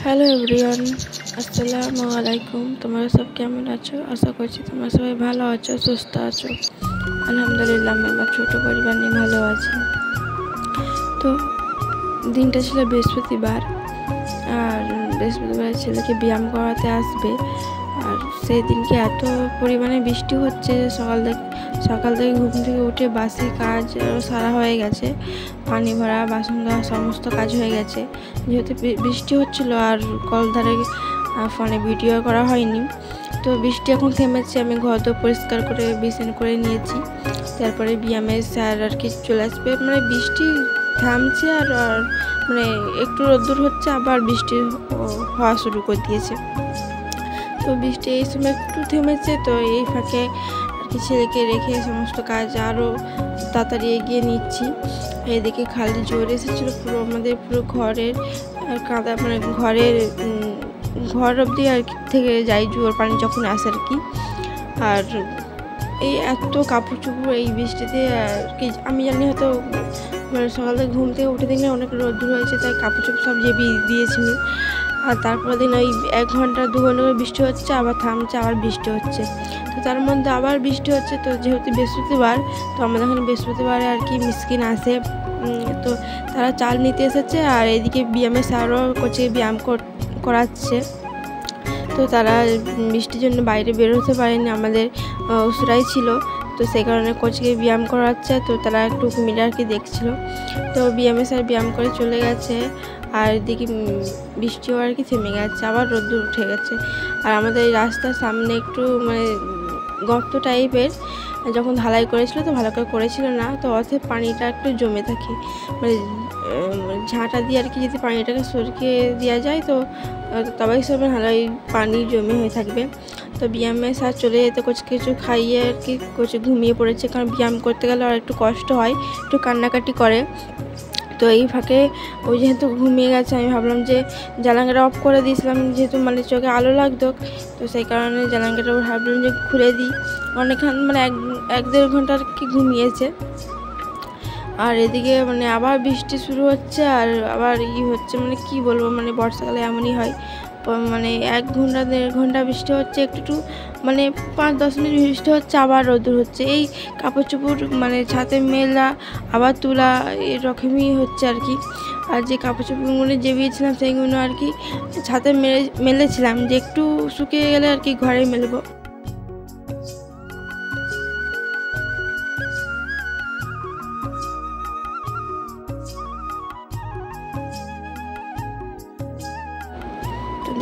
Hello everyone, আসসালামু আলাইকুম। তোমরা সব কেমন আছো? আশা করছি তোমরা সবাই ভালো আছো, সুস্থ আছো। আলহামদুলিল্লাহ, আমি আমার ছোটো পরিবার নিয়ে ভালো আছি। তো দিনটা ছিল বৃহস্পতিবার, আর বৃহস্পতিবার ছেলেকে ব্যায়াম করাতে আসবে। আর সেই দিনকে এত পরিমাণে বৃষ্টি হচ্ছে, সকাল থেকে ঘুম থেকে উঠে বাসি কাজ সারা হয়ে গেছে। পানি ভরা, বাসন ধোয়া, সমস্ত কাজ হয়ে গেছে। যেহেতু বৃষ্টি হচ্ছিল আর কলধারে ফোনে ভিডিও করা হয়নি। তো বৃষ্টি এখন থেমেছে, আমি ঘর তো পরিষ্কার করে বিছানা করে নিয়েছি। তারপরে ব্যায়ামের স্যার আর কি চলে আসবে। মানে বৃষ্টি থামছে আর মানে একটু রোদ্দুর হচ্ছে, আবার বৃষ্টি হওয়া শুরু করে দিয়েছে। তো বৃষ্টি এই সময় একটু থেমেছে, তো এই ফাঁকে আর কি ছেলেকে রেখে সমস্ত কাজ আরও তাড়াতাড়ি এগিয়ে নিচ্ছি। এদিকে খালি জোর এসেছিলো পুরো আমাদের পুরো ঘরের কাদা, মানে ঘর অবধি আর থেকে যাই জোর পানি যখন আসে আর কি। আর এই এত কাপড় চোপড় এই বৃষ্টিতে আর কি, আমি জানি হয়তো মানে সকালে ঘুম থেকে উঠে দেখলে অনেক রোদ্দুর হয়েছে, তাই কাপড় চোপড় সব জেবিয়ে দিয়েছিলাম। আর তারপরে দিন ওই 1 ঘন্টা 2 ঘন্টা করে বৃষ্টি হচ্ছে, আবার থামছে, আবার বৃষ্টি হচ্ছে। তো তার মধ্যে আবার বৃষ্টি হচ্ছে। তো যেহেতু বৃহস্পতিবার, তো আমাদের এখানে বৃহস্পতিবারে আর কি মিসকিন আসে, তো তারা চাল নিতে এসেছে। আর এদিকে ব্যায়ামের স্যারও কোচে ব্যায়াম করাচ্ছে। তো তারা বৃষ্টির জন্য বাইরে বেরোতে পারেনি, আমাদের উসরাই ছিল। তো সেই কারণে কোচকে ব্যায়াম করাচ্ছে। তো তারা একটু মিলে আর কি দেখছিল। তো ব্যায়ামের স্যার ব্যায়াম করে চলে গেছে। আর এদিকে বৃষ্টিও আর কি থেমে গেছে, আবার রোদ্দুর উঠে গেছে। আর আমাদের এই রাস্তার সামনে একটু মানে গর্ত টাইপের, যখন ঢালাই করেছিল তো ভালো করে করেছিল না, তো অতএব পানিটা একটু জমে থাকে। মানে ঝাঁটা দিয়ে আর কি যদি পানিটাকে সরিয়ে দেওয়া যায় তো তবেই সব ভালোই পানি জমে হয়ে থাকবে। তো ব্যায়ামে স্যার চলে যেতে কিছু খাইয়ে আর কি ঘুমিয়ে পড়েছে, কারণ ব্যায়াম করতে গেলে আর একটু কষ্ট হয়, একটু কান্নাকাটি করে। তো এই ফাঁকে ওই যেহেতু ঘুমিয়ে গেছে, আমি ভাবলাম যে জানালাটা অফ করে দিয়েছিলাম, যেহেতু মানে চোখে আলো লাগতো, তো সেই কারণে জানালাটা ভাবলাম যে খুলে দিই। অনেকক্ষণ মানে 1-1.5 ঘন্টা আর কি ঘুমিয়েছে। আর এদিকে মানে আবার বৃষ্টি শুরু হচ্ছে, আর আবার হচ্ছে, মানে কি বলবো, মানে বর্ষাকালে এমনই হয়। মানে 1 ঘন্টা 1.5 ঘন্টা বৃষ্টি হচ্ছে, একটু মানে 5-10 মিনিট বৃষ্টি হচ্ছে, আবার রোদ্দুর হচ্ছে। এই কাপড় চোপড় মানে ছাদে মেলা আবার তোলা এরকমই হচ্ছে আর কি। আর যে কাপড় চোপড়গুলো জেবিয়েছিলাম সেইগুলো আর কি ছাদে মেলেছিলাম, যে একটু শুকিয়ে গেলে আর কি ঘরে মেলবো।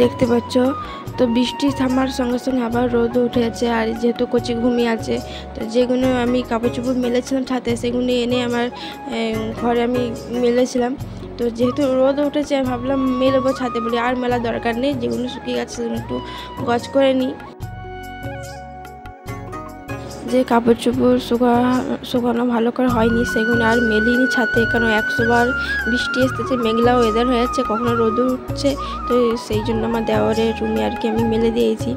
দেখতে পাচ্ছ, তো বৃষ্টি থামার সঙ্গে সঙ্গে আবার রোদ উঠে আছে। আর যেহেতু কচি ঘুমিয়ে আছে, তো যেগুলো আমি কাপড় চোপড় মেলেছিলাম ছাদে, সেগুলো এনে আমার ঘরে আমি মেলেছিলাম। তো যেহেতু রোদ উঠেছে, আমি ভাবলাম মেলবো ছাদে বলে, আর মেলার দরকার নেই, যেগুলো শুকিয়ে গেছে সেগুলো একটু গজ করে নিই। যে কাপড় চোপড় শুকানো ভালো করে হয়নি সেগুলো আর মেলিনি ছাদে, কারণ 100 বার বৃষ্টি এসতেছে, মেঘলা ওয়েদার হয়ে যাচ্ছে, কখনো রোদ উঠছে। তো সেই জন্য আমার দেওয়ারের রুমে আর কি আমি মেলে দিয়েছি।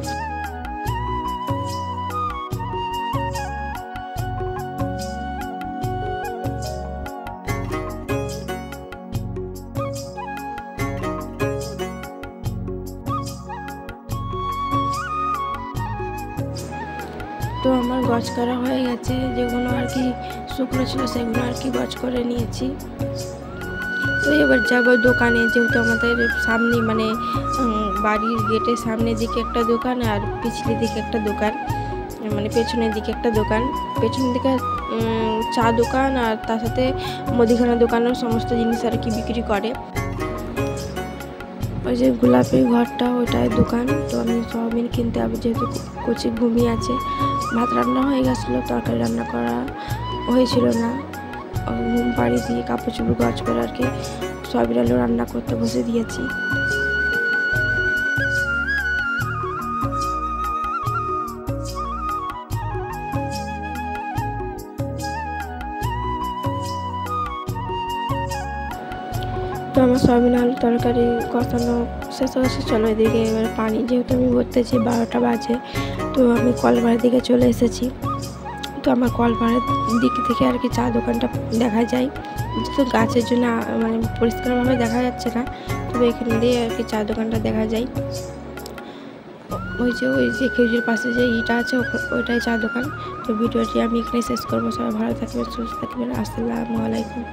তো আমার গজ করা হয়ে গেছে, যেগুলো আর কি শুকনো ছিল সেগুলো আর কি গজ করে নিয়েছি। তো এবার যাবো দোকানে, যেহেতু আমাদের সামনে মানে বাড়ির গেটের সামনের দিকে একটা দোকান, আর পিছনের দিকে একটা দোকান, মানে পেছনের দিকে একটা দোকান। পেছনের দিকে চা দোকান, আর তার সাথে মুদিখানা দোকানের সমস্ত জিনিস আর কি বিক্রি করে। ওই যে গোলাপি ঘরটা, ওইটাই দোকান। তো আমি সয়াবিন কিনতে হবে, যেহেতু কচি ঘুমিয়ে আছে। ভাত রান্না হয়ে গেছিলো, তরকারি রান্না করা হয়েছিল না। ঘুম পাড়ি দিয়ে কাপড় চোপড় গজ করে আর কি সয়াবিন আলু রান্না করতে বসে দিয়েছি। তো আমার সয়াবিন আলু তরকারি কষানো শেষ হয়েছে। চলো এদিকে এবার পানি, যেহেতু আমি ভরতেছি 12টা বাজে, তো আমি কলবারের দিকে চলে এসেছি। তো আমার কলপাড়ের দিক থেকে আর কি চা দোকানটা দেখা যায়, তো গাছের জন্য মানে পরিষ্কারভাবে দেখা যাচ্ছে না, তবে এখান দিয়ে আর কি চা দোকানটা দেখা যায়। ওই যে খেজুর পাশে যে ইটা আছে ওইটাই চা দোকান। তো ভিডিওটি আমি এখানে শেষ করবো। সবাই ভালো থাকবেন, সুস্থ থাকবেন। আসসালামু আলাইকুম।